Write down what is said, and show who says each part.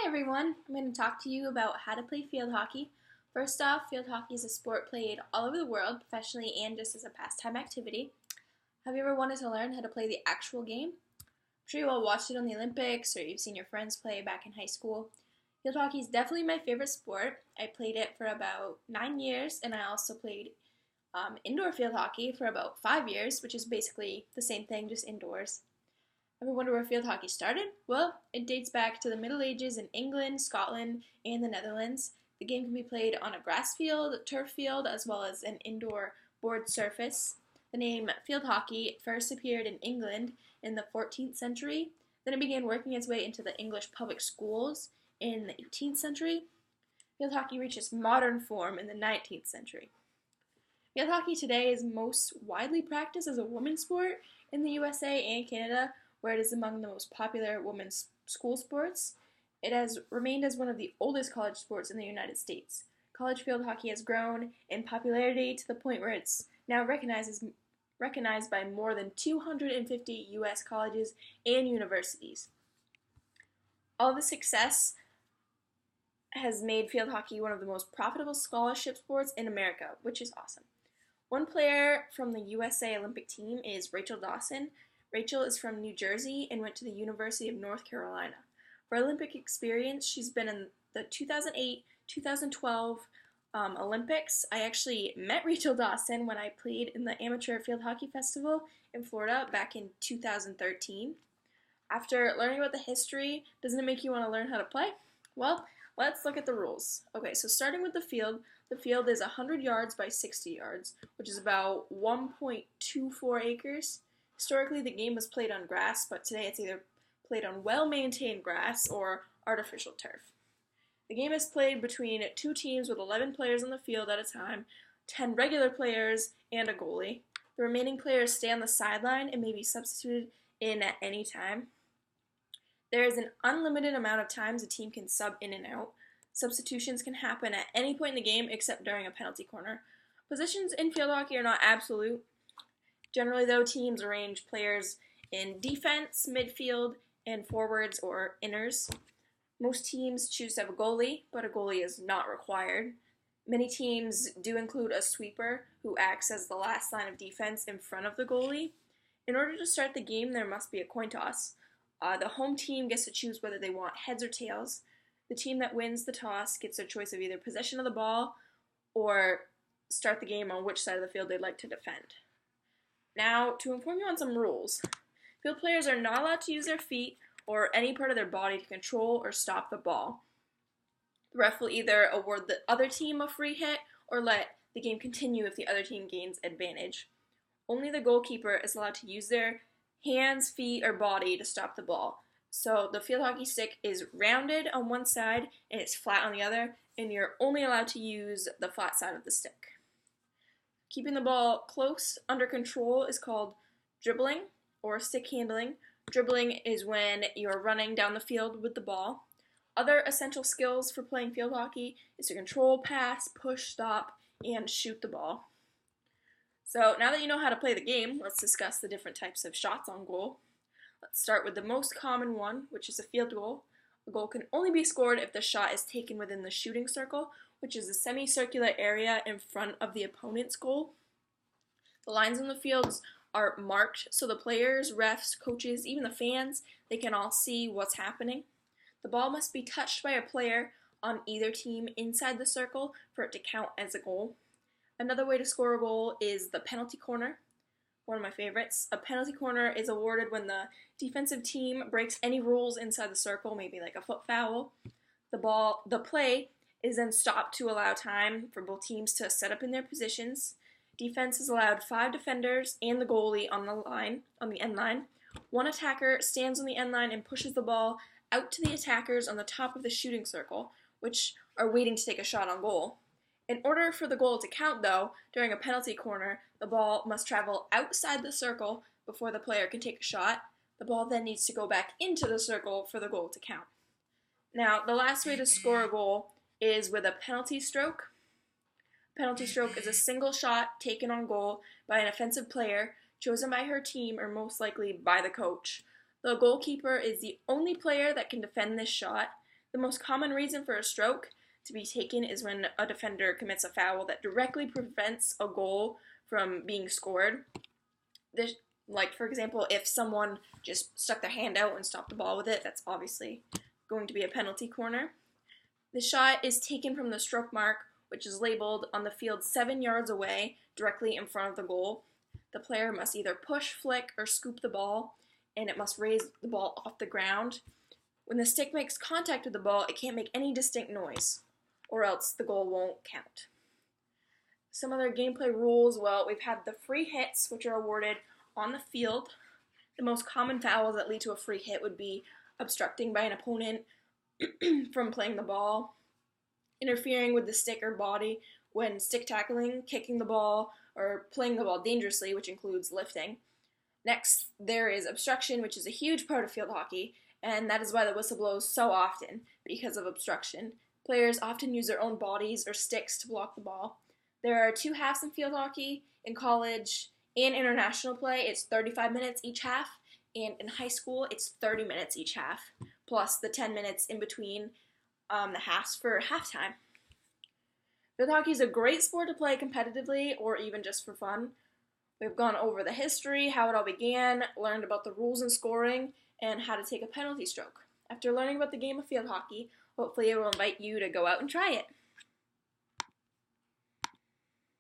Speaker 1: Everyone, I'm going to talk to you about how to play field hockey. First off, field hockey is a sport played all over the world, professionally and just as a pastime activity. Have you ever wanted to learn how to play the actual game? I'm sure you all watched it on the Olympics or you've seen your friends play back in high school. Field hockey is definitely my favorite sport. I played it for about 9 years, and I also played indoor field hockey for about 5 years, which is basically the same thing, just indoors. Ever wonder where field hockey started? Well, it dates back to the Middle Ages in England, Scotland, and the Netherlands. The game can be played on a grass field, turf field, as well as an indoor board surface. The name field hockey first appeared in England in the 14th century. Then it began working its way into the English public schools in the 18th century. Field hockey reached its modern form in the 19th century. Field hockey today is most widely practiced as a women's sport in the USA and Canada, where it is among the most popular women's school sports. It has remained as one of the oldest college sports in the United States. College field hockey has grown in popularity to the point where it's now recognized by more than 250 U.S. colleges and universities. All the success has made field hockey one of the most profitable scholarship sports in America, which is awesome. One player from the USA Olympic team is Rachel Dawson. Rachel is from New Jersey and went to the University of North Carolina. For Olympic experience, she's been in the 2008, 2012 Olympics. I actually met Rachel Dawson when I played in the Amateur Field Hockey Festival in Florida back in 2013. After learning about the history, doesn't it make you want to learn how to play? Well, let's look at the rules. Okay, so starting with the field is 100 yards by 60 yards, which is about 1.24 acres. Historically, the game was played on grass, but today it's either played on well-maintained grass or artificial turf. The game is played between two teams with 11 players on the field at a time, 10 regular players, and a goalie. The remaining players stay on the sideline and may be substituted in at any time. There is an unlimited amount of times a team can sub in and out. Substitutions can happen at any point in the game except during a penalty corner. Positions in field hockey are not absolute. Generally, though, teams arrange players in defense, midfield, and forwards or inners. Most teams choose to have a goalie, but a goalie is not required. Many teams do include a sweeper who acts as the last line of defense in front of the goalie. In order to start the game, there must be a coin toss. The home team gets to choose whether they want heads or tails. The team that wins the toss gets their choice of either possession of the ball or start the game on which side of the field they'd like to defend. Now, to inform you on some rules, field players are not allowed to use their feet or any part of their body to control or stop the ball. The ref will either award the other team a free hit or let the game continue if the other team gains advantage. Only the goalkeeper is allowed to use their hands, feet, or body to stop the ball. So the field hockey stick is rounded on one side and it's flat on the other, and you're only allowed to use the flat side of the stick. Keeping the ball close under control is called dribbling or stick handling. Dribbling is when you're running down the field with the ball. Other essential skills for playing field hockey is to control, pass, push, stop, and shoot the ball. So now that you know how to play the game, let's discuss the different types of shots on goal. Let's start with the most common one, which is a field goal. A goal can only be scored if the shot is taken within the shooting circle, which is a semicircular area in front of the opponent's goal. The lines on the fields are marked so the players, refs, coaches, even the fans, they can all see what's happening. The ball must be touched by a player on either team inside the circle for it to count as a goal. Another way to score a goal is the penalty corner, one of my favorites. A penalty corner is awarded when the defensive team breaks any rules inside the circle, maybe like a foot foul. The play is then stopped to allow time for both teams to set up in their positions. Defense is allowed 5 defenders and the goalie on the end line. One attacker stands on the end line and pushes the ball out to the attackers on the top of the shooting circle, which are waiting to take a shot on goal. In order for the goal to count, though, during a penalty corner, the ball must travel outside the circle before the player can take a shot. The ball then needs to go back into the circle for the goal to count. Now, the last way to score a goal is with a penalty stroke. Penalty stroke is a single shot taken on goal by an offensive player chosen by her team or most likely by the coach. The goalkeeper is the only player that can defend this shot. The most common reason for a stroke to be taken is when a defender commits a foul that directly prevents a goal from being scored. This, like, for example, if someone just stuck their hand out and stopped the ball with it, that's obviously going to be a penalty corner. The shot is taken from the stroke mark, which is labeled on the field 7 yards away, directly in front of the goal. The player must either push, flick, or scoop the ball, and it must raise the ball off the ground. When the stick makes contact with the ball, it can't make any distinct noise, or else the goal won't count. Some other gameplay rules, well, we've had the free hits, which are awarded on the field. The most common fouls that lead to a free hit would be obstructing by an opponent from playing the ball, interfering with the stick or body when stick tackling, kicking the ball, or playing the ball dangerously, which includes lifting. Next, there is obstruction, which is a huge part of field hockey, and that is why the whistle blows so often, because of obstruction. Players often use their own bodies or sticks to block the ball. There are 2 halves in field hockey. In college and international play, it's 35 minutes each half, and in high school, it's 30 minutes each half, plus the 10 minutes in between the halves for halftime. Field hockey is a great sport to play competitively or even just for fun. We've gone over the history, how it all began, learned about the rules and scoring, and how to take a penalty stroke. After learning about the game of field hockey, hopefully it will invite you to go out and try it.